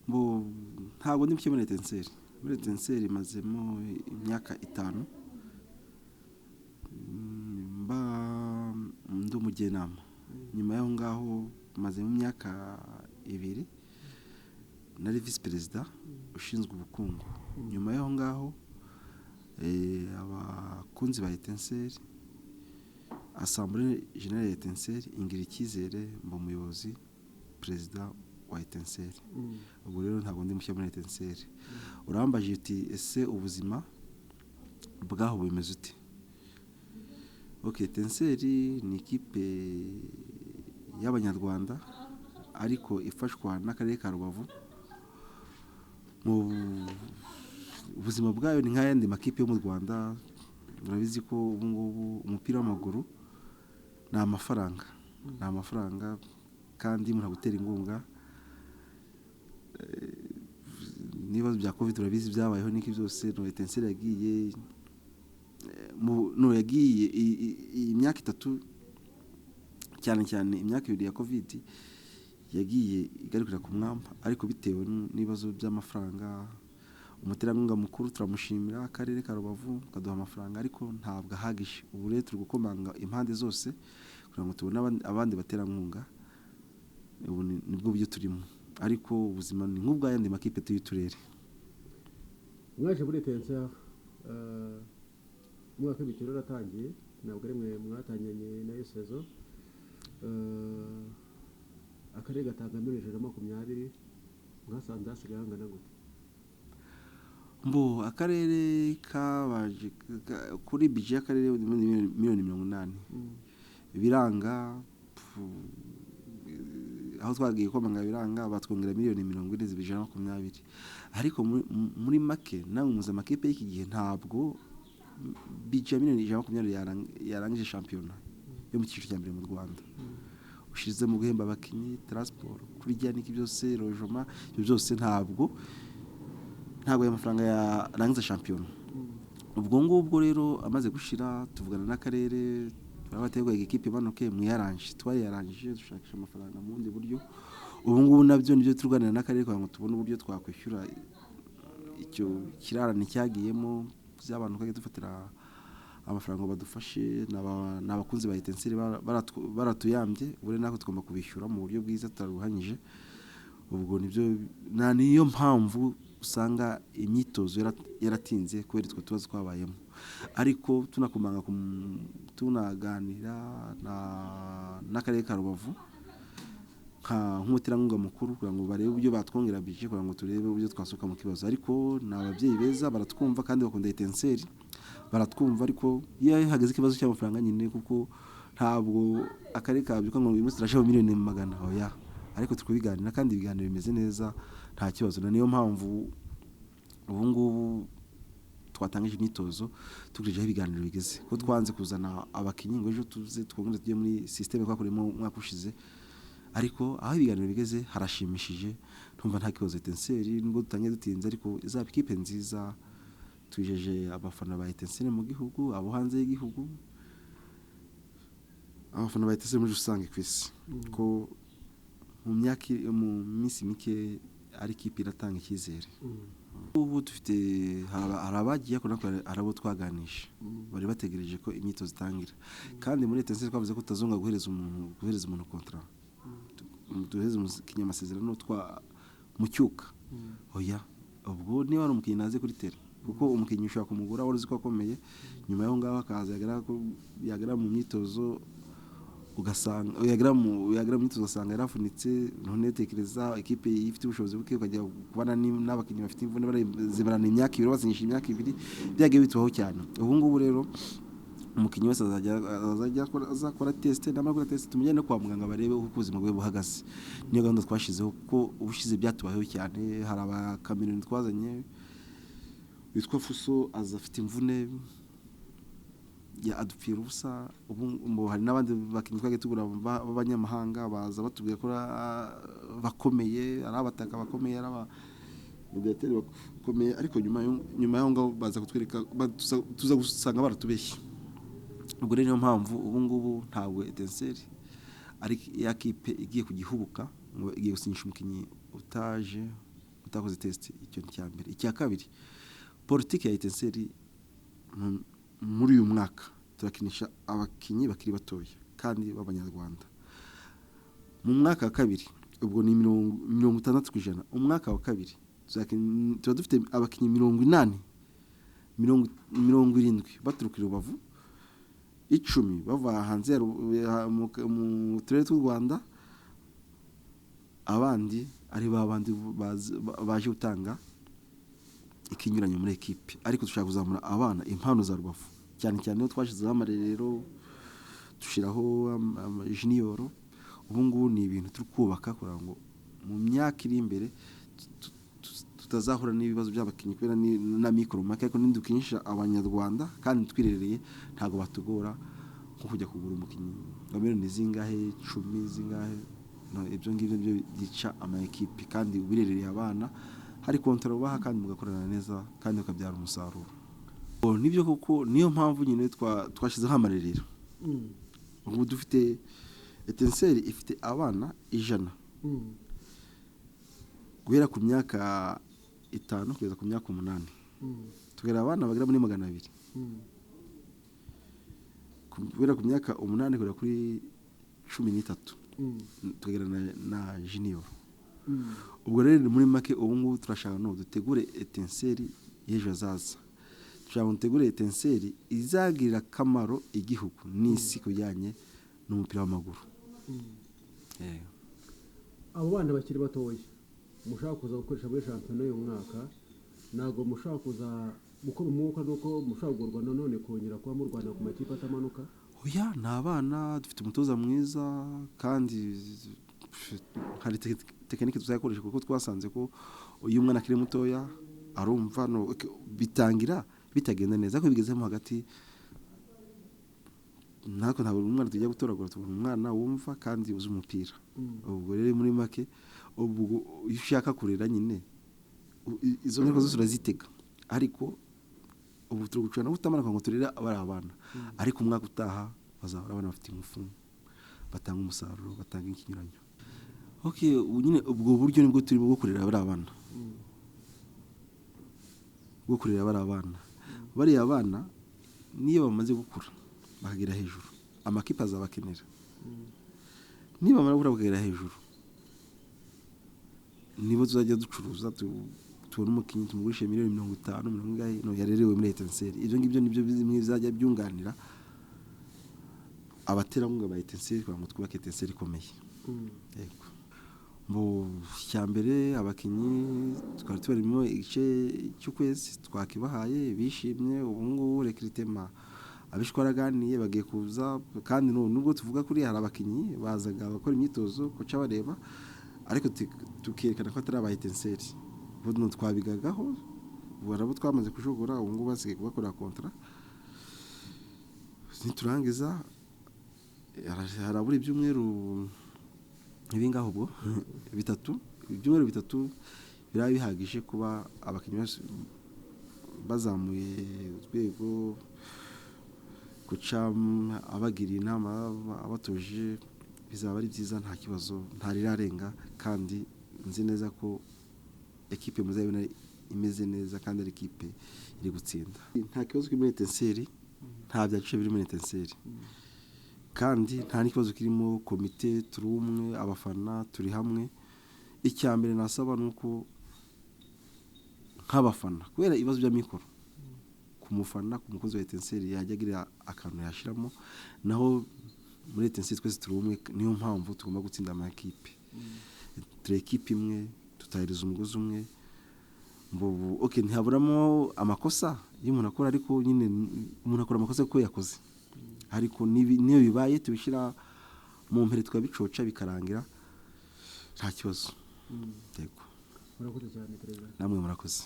Bo ntabwo ndi muke muri Etencell. Muri Etencell imazemo imyaka 5. Mba ndi umujyanama. Nyuma yaho ngaho maze mu myaka 2 nari vice president ushinzwe ubukungu. Nyuma yaho ngaho abakunzi ba Etencell Assemblée Générale Etencell ingira icyizere mba umuyobozi president wa Etencell. Ubwo rero ntabwo ndi mushya muri Etencell. Urambaje uti ese ubuzima bwaho bimeze ute? Okay, Etencell ni ikipe y'Abanyarwanda ariko ifashwa n'akarere ka Rubavu. Mu ubuzima bwayo ni nk'ayandi makipe yo mu Rwanda. Urabizi ko ubu ngubu umupira w'amaguru ni amafaranga kandi umuntu gutera ingunga. Niba bya covid urabizi byabayeho n'iki byose no Etencell yagiye imyaka 3 cyane imyaka 2 ya covid yagiye igarukira ku mwamba, ariko bitewe n'ibibazo by'amafaranga umuterankunga mukuru turamushimira akarere ka Rubavu kaduha amafaranga ariko ntabwo ahagije. Ubu rero turi gukomanga impande zose kugira ngo tubone abandi baterankunga. Ubu nibwo buryo turimo, ariko ubuzima ni nk'ubwayandi makipe tuy'uturere. Mwaje muri Etencell mwaka w'ibitero ratangiye, ntabwo ari mwe mwatanganye na Yesezo. Akarere gatanga miliyoni 120 mwasanze hasigaye angana gute? Mbo akarere kabaje kuri budget y'akarere miliyoni 80. Biranga aho twagiye komanga biranga batwongera miliyoni 40 ariko muri make nawe muza makipe y'iki gihe ntabwo budget miliyoni 120 yarangije championnat yo mu cyiciro cya mbere mu Rwanda. Ushize mu guhemba abakinyi, transport, kurya n'iki byose, logement, ibyo byose ntabwo y'amafaranga yarangiza championnat. Ubwo ngubwo rero amaze gushira tuvugana n'akarere turabategwa ikipe banuke mu yaranje yarangije dushakisha amafaranga mu ndi buryo. Ubu ngubu nabyo nibyo turwanira n'akarere kwa ngo tubone uburyo twakwishyura icyo kirarane cyagiyemo by'abantu kage dufatira amafaranga badufashe n'abakunzi ba Etencell baratuyambye. Bure nako tugomba kubishyura mu buryo bwiza tutaruhanyije. Ubwo nibyo niyo mpamvu usanga imyitozo yaratinze kubera twa tubazo twabayemo, ariko tunakomanga tunaganira n'akarere ka Rubavu nk'umuterankunga mukuru kugira ngo barebe uburyo batwongera budget kugira ngo turebe uburyo twasuka mu kibazo. Ariko n'ababyeyi beza baratwumva kandi bakunda Etencell baratwumva, ariko iyo hageze ikibazo cy'amafaranga nyine kuko ntabwo akarere kabyuka ngo uyu munsi turashaho miliyoni 100 oya, ariko tukubiganira kandi ibiganiro bimeze neza nta kibazo. Niyo mpamvu ubu ngubu twatangije imyitozo tukurije ibiganiro bigeze ko twanze kuzana abakinyi ngo ejo tuze twongere tujye muri system twakoremo mwaka ushize, ariko aho ibiganiro bigeze harashimishije. Ntumva nta kibazo Etencell ngo dutangiye dutinze, ariko izaba ikipe nziza. Tujeje abafana ba Etencell mu gihugu, abo hanze y'igihugu, abafana ba Etencell muri rusange kwisi ko mu minsi mike ari ikipe iratanga icyizere. Ubu dufite harabagiye ko arabo twaganisha bari bategereje ko imyitozo itangira, kandi muri Etencell twavuze ko tazonga guhereza umuntu contrat, duheze kinyamasezerano twa mucyuka oya. Ubwo niba ari umukinnyi naze kuri tele kuko umukinnyi ushaka kumugura wari uzi ko akomeye, nyuma yaho ngaho akaza yagera mu myitozo ugasanga yagera mu myitozo ugasanga yarafunitse. None tekereza ikipe ifite ubushobozi buke ukajya kubana n'abakinnyi bafite imvune zibarana imyaka 2 bazinyisha imyaka 2 byagiye bitwaho cyane. Ubu ngubu rero umukinnyi wese azakora test n'amaguru test tumujyane kwa muganga barebe uko ubuzima bwe buhagaze. Niyo gahunda twashizeho ko ubushize byatubayeho cyane. Hari abakamironi twazanye witwa Fuso azafite imvune ya adupfira ubusa. Ubu hari n'abandi bakinnyi twage tugura b'abanyamahanga baza batubwiye ko bakomeye, ari abataka bakomeye, ari abamudateri bakomeye, ariko nyuma yaho ngaho baza kutwereka tuza gusanga baratubeshye. Ubwo rero niyo mpamvu ubu ngubu ntabwo Etencell ari ya kipe igiye kugihubuka ngo igiye gusinyisha umukinnyi utaje tutakoze test icyo ni cyambere. Icya kabiri politiki ya Etencell muri uyu mwaka turakinisha abakinyi bakiri batoya kandi b'abanyarwanda. Mu mwaka wa kabiri ubwo ni 60%. Umwaka wa kabiri tuba dufite abakinyi 70 baturukira Rubavu, 10 bava hanze mu turere tw'u Rwanda, abandi ari babandi baje gutanga ikinyuranyo muri equipe. Ariko dushaka kuzamura abana impano za Rubavu cyane cyane no twashizeho amarerero dushiraho junior. Ubu ngubu ni ibintu turi kubaka kugira ngo mu myaka iri imbere tutazahura n'ibibazo by'abakinyi kubera na mikoro make, ariko nindukinisha abanyarwanda kandi twirereye ntago batugora nko kujya kugura umukinyi miliyoni zingahe 10 zingahe. No, ibyo ngibyo byo gica ama equipe kandi ubirereye abana hari control baha kandi mugakorana neza kandi ukabyara umusaruro. Nibyo kuko niyo mpamvu nyine twashizeho amarerero. Ubu dufite Etencell ifite abana 100 guhera ku myaka 5 kugeza ku myaka 8. Tugera abana bagera muri 200 guhera ku myaka 8 kugera kuri 13 tugera na junior. Ubwo rero muri make ubu ngubu turashaka no dutegure Etencell y'ejo hazaza. Turashaka dutegure Etencell izagirira kamaro igihugu n'isi kujyanye n'umupira w'amaguru. Abo bana bakiri batoya mushaka kuza gukoresha muri shampiyona y'uyu mwaka, ntago mushaka kuza gukora umwuka nuko mushaka gurwa none kongera kuba mu Rwanda ku makipe atamanuka. Oya, nta bana dufite umutoza mwiza kandi hari tekinike tuzakoresha kuko twasanze ko uyu mwana akiri mutoya arumva no bitangira bitagenda neza ko bigezemo hagati. Nako ntabwo umwana tujya gutoragura, tubona umwana wumva kandi uzi umupira. Ubwo rero muri make ubwo iyo ushaka kurera nyine izo ntego zose urazitega, ariko ubu turugucana gutamanuka ngo turera abari abana. Ariko umwaka utaha bazahora abana bafite ingufu, batanga umusaruro, batanga ikinyuranyo. Nyine ubwo buryo nibwo turi bwo kurera abari abana. Bwo kurera abari abana. Bari abana niyo bamaze gukura bakagira hejuru, amakipe azabakenera. Niba marabura bakagera hejuru, nibo tuzajya ducuruza tubona umukinyi tumugurishe miliyoni 50 no yarerewe muri Etencell. Ibyo ngibyo nibyo bimwe bizajya byunganira abaterankunga ba Etencell kugira ngo twubake Etencell ikomeye. Yego. Mu cyambere abakinyi twari tubarimo igice cy'ukwezi twakibahaye bishimye. Ubu ngubu recruitment abishwaraganiye bagiye kuza kandi nubwo tuvuga kuri hari abakinyi bazaga bakora imyitozo koca bareba, ariko tukerekana ko atari aba Etencell. Ubu twabigagaho barabo twamaze kujogora. Ubu ngubu basigaye kubakora contrat. Niturangiza harabura ibyumweru ibingaho ubwo ibyumweru 3 biraba bihagije kuba abakinyi bazamuye urwego guca abagira inama abatoje. Bizaba ari byiza, nta kibazo, ntarirarenga kandi nzi neza ko equipe muzabona imeze neza kandi ari equipe iri gutsinda. Nta kibazo kiri muri Etencell, nta byaciye biri muri Etencell kandi nta n'ikibazo kirimo. Komite turi umwe, abafana turi hamwe. Icyambere nasaba nuko nk'abafana kubera ibibazo bya mikoro ku mufana ku mukozi wa Etencell yajya agira akantu yashiramo, naho muri Etencell twese turi umwe. Niyo mpamvu tugomba gutsinda ama equipe. Turi equipe imwe, tutahiriza umugozi umwe. Ntihaburamo amakosa y'umuntu akora, ariko nyine umuntu akora amakosa ko yakoze. Ariko niyo bibaye tubishira mu mpere twabicoca bikarangira nta kibazo. Yego. Murakoze cyane perezida. Namwe murakoze.